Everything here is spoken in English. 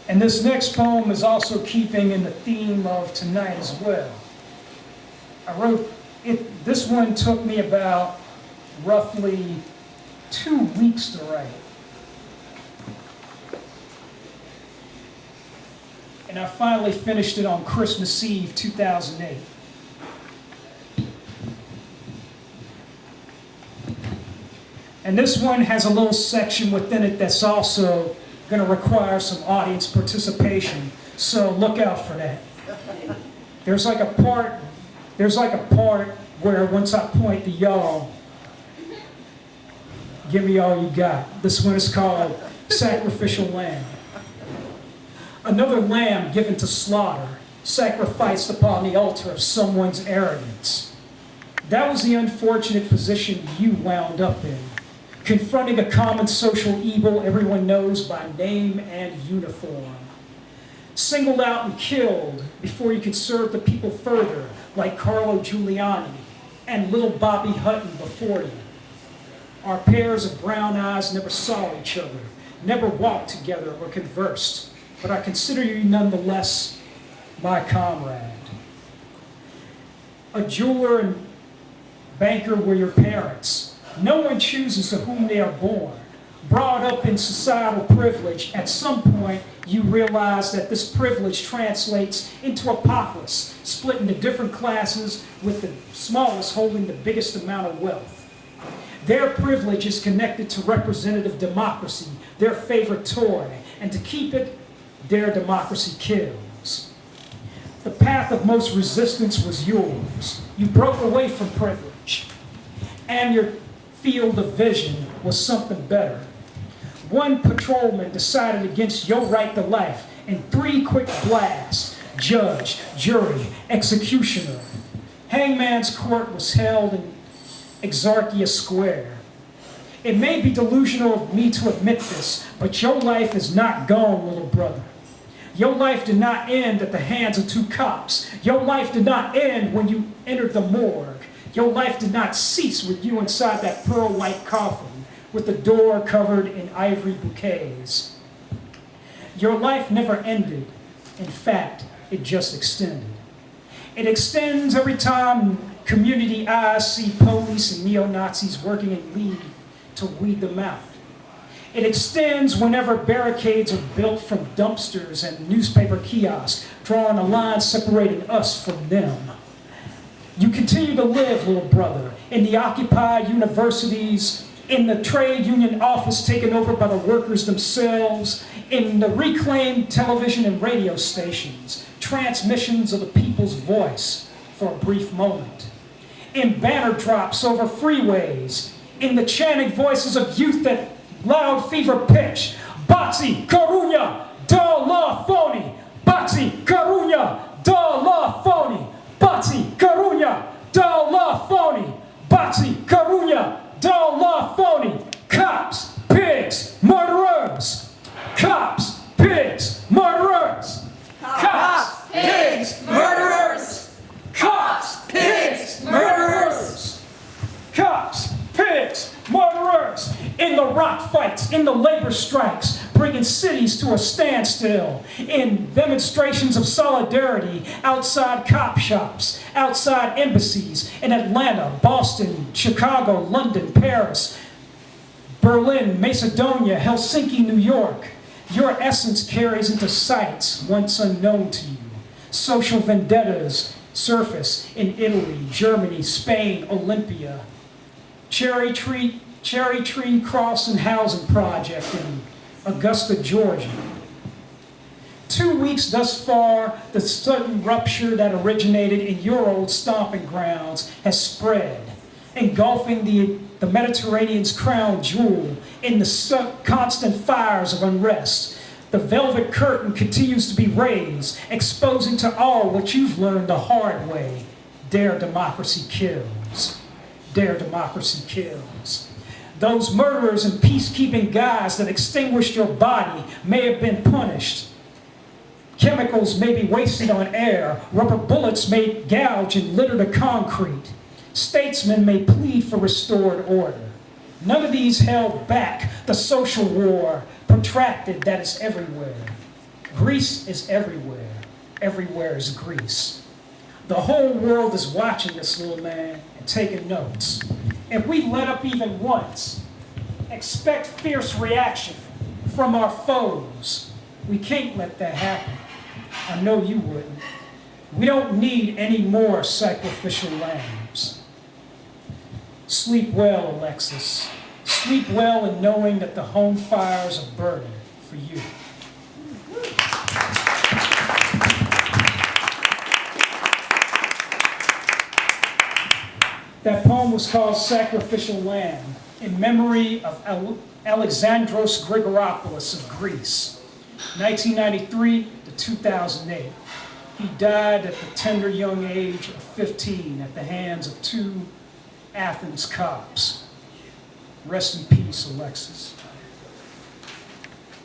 And this next poem is also keeping in the theme of tonight as well. I wrote it, this one took me about roughly 2 weeks to write. And I finally finished it on Christmas Eve, 2008. And this one has a little section within it that's also going to require some audience participation, so look out for that. There's like a part where once I point to y'all, give me all you got. This one is called Sacrificial Lamb. Another lamb given to slaughter, sacrificed upon the altar of someone's arrogance. That was the unfortunate position you wound up in, confronting a common social evil everyone knows by name and uniform. Singled out and killed before you could serve the people further, like Carlo Giuliani and little Bobby Hutton before you. Our pairs of brown eyes never saw each other, never walked together or conversed, but I consider you nonetheless my comrade. A jeweler and banker were your parents. No one chooses to whom they are born. Brought up in societal privilege, at some point you realize that this privilege translates into a populace, split into different classes with the smallest holding the biggest amount of wealth. Their privilege is connected to representative democracy, their favorite toy, and to keep it, their democracy kills. The path of most resistance was yours. You broke away from privilege, and your field of vision was something better. One patrolman decided against your right to life in 3 quick blasts: judge, jury, executioner. Hangman's Court was held in Exarchia Square. It may be delusional of me to admit this, but your life is not gone, little brother. Your life did not end at the hands of 2 cops. Your life did not end when you entered the morgue. Your life did not cease with you inside that pearl-white coffin with the door covered in ivory bouquets. Your life never ended. In fact, it just extended. It extends every time community eyes see police and neo-Nazis working in league to weed them out. It extends whenever barricades are built from dumpsters and newspaper kiosks, drawing a line separating us from them. You continue to live, little brother, in the occupied universities, in the trade union office taken over by the workers themselves, in the reclaimed television and radio stations, transmissions of the people's voice for a brief moment, in banner drops over freeways, in the chanting voices of youth at loud fever pitch: Bazi Carunya da la Foni, Bazi Carunya da la Foni, Bazi Carunya da la Foni, Bazi Carunya da la Foni. Cops, pigs, murderers. Cops, pigs, murderers. Cops, pigs, murderers. Cops, pigs, murderers. Cops, pigs, murderers. In the rock fights, in the labor strikes, bringing cities to a standstill, in demonstrations of solidarity outside cop shops, outside embassies, in Atlanta, Boston, Chicago, London, Paris, Berlin, Macedonia, Helsinki, New York. Your essence carries into sights once unknown to you. Social vendettas surface in Italy, Germany, Spain, Olympia. Cherry Tree Cross and Housing Project in Augusta, Georgia. 2 weeks thus far, the sudden rupture that originated in your old stomping grounds has spread, engulfing the Mediterranean's crown jewel in the constant fires of unrest. The velvet curtain continues to be raised, exposing to all what you've learned the hard way. Dare democracy kills. Dare democracy kills. Those murderers and peacekeeping guys that extinguished your body may have been punished. Chemicals may be wasted on air. Rubber bullets may gouge and litter the concrete. Statesmen may plead for restored order. None of these held back the social war protracted that is everywhere. Greece is everywhere. Everywhere is Greece. The whole world is watching this little man and taking notes. If we let up even once, expect fierce reaction from our foes. We can't let that happen. I know you wouldn't. We don't need any more sacrificial lambs. Sleep well, Alexis. Sleep well in knowing that the home fires are burning for you. That poem was called Sacrificial Lamb, in memory of Alexandros Grigoropoulos of Greece, 1993 to 2008. He died at the tender young age of 15 at the hands of two Athens cops. Rest in peace, Alexis.